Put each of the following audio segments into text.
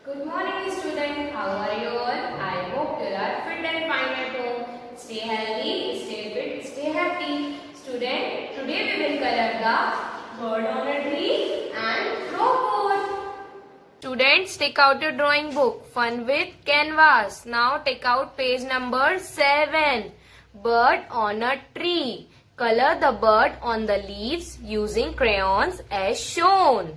Good morning, student. How are you all? I hope you are fit and fine at home. Stay healthy, stay fit, stay happy. Student, today we will color the bird on a tree and robot. Students, take out your drawing book. Fun with canvas. Now take out page number 7. Bird on a tree. Color the bird on the leaves using crayons as shown.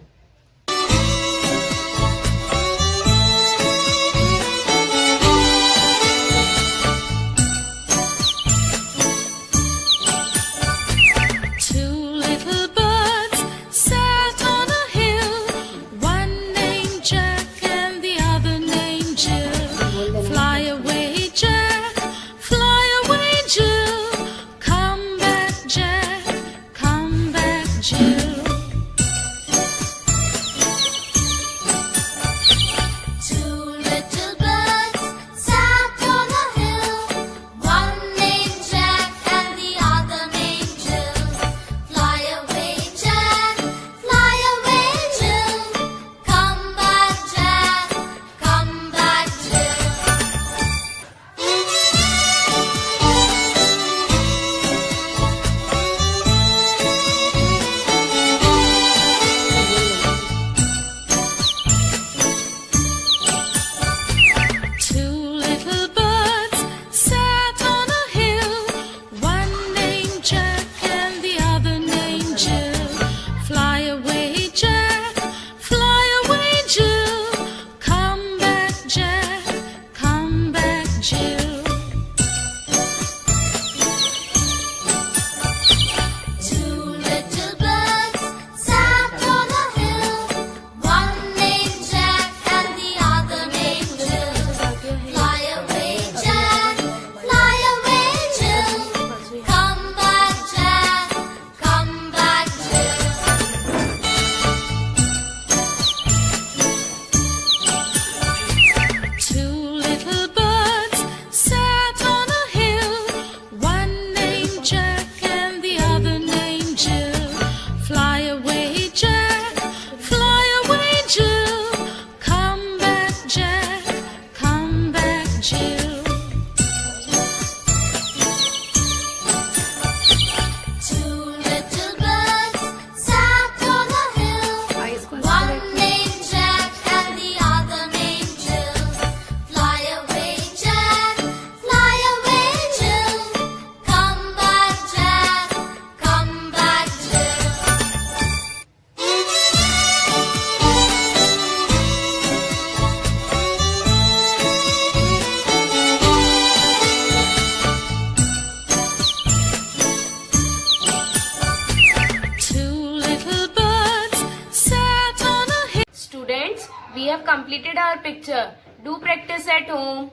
We have completed our picture. Do practice at home.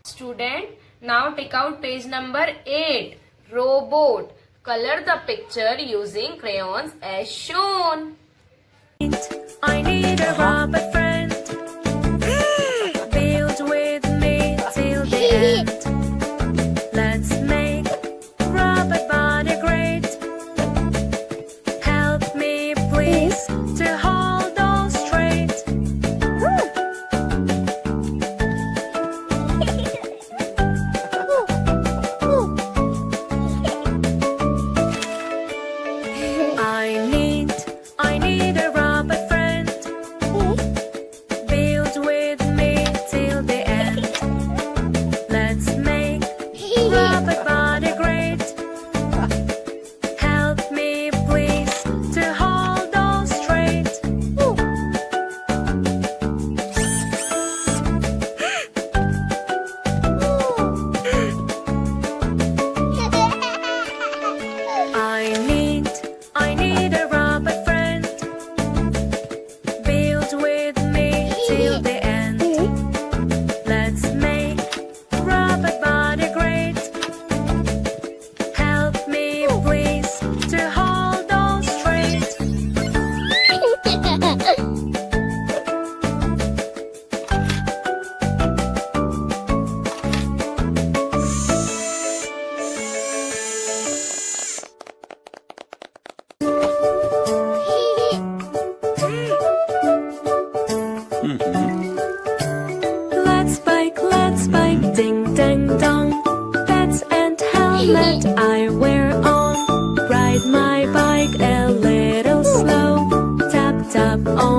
Student, now take out page number 8. Robot. Color the picture using crayons as shown. I need a robot friend. Build with me till the end. Let's make robot body great. Help me please to hold on straight. I need a robot friend. Build with me till the end. Let's make robot body great. Help me please to hold on straight. I need a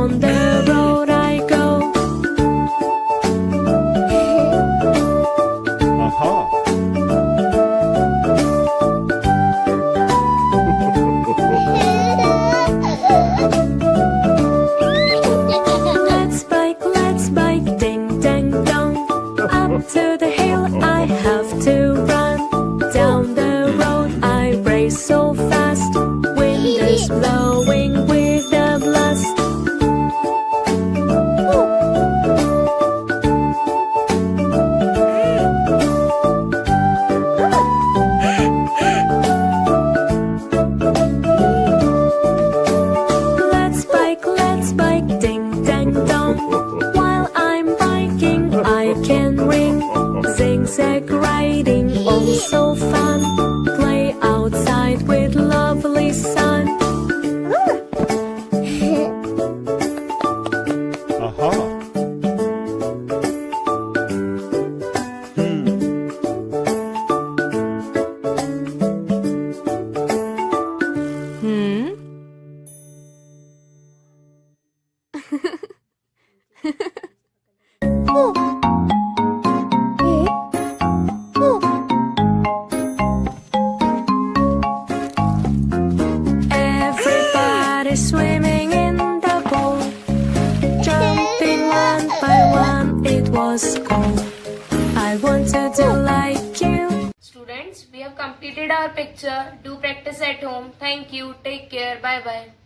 Down the road I go. Let's bike, ding dang dong. Up to the hill I have to run. Down the road I race so fast. Wind is blowing with a blast. Let's bike, ding dang dong. While I'm biking, I can ring. Zigzag riding, oh so fun. Play outside with lovely sun. Everybody swimming in the pool, jumping one by one, it was cool. I want to do like you. Students, we have completed our picture. Do practice at home. Thank you. Take care. Bye bye.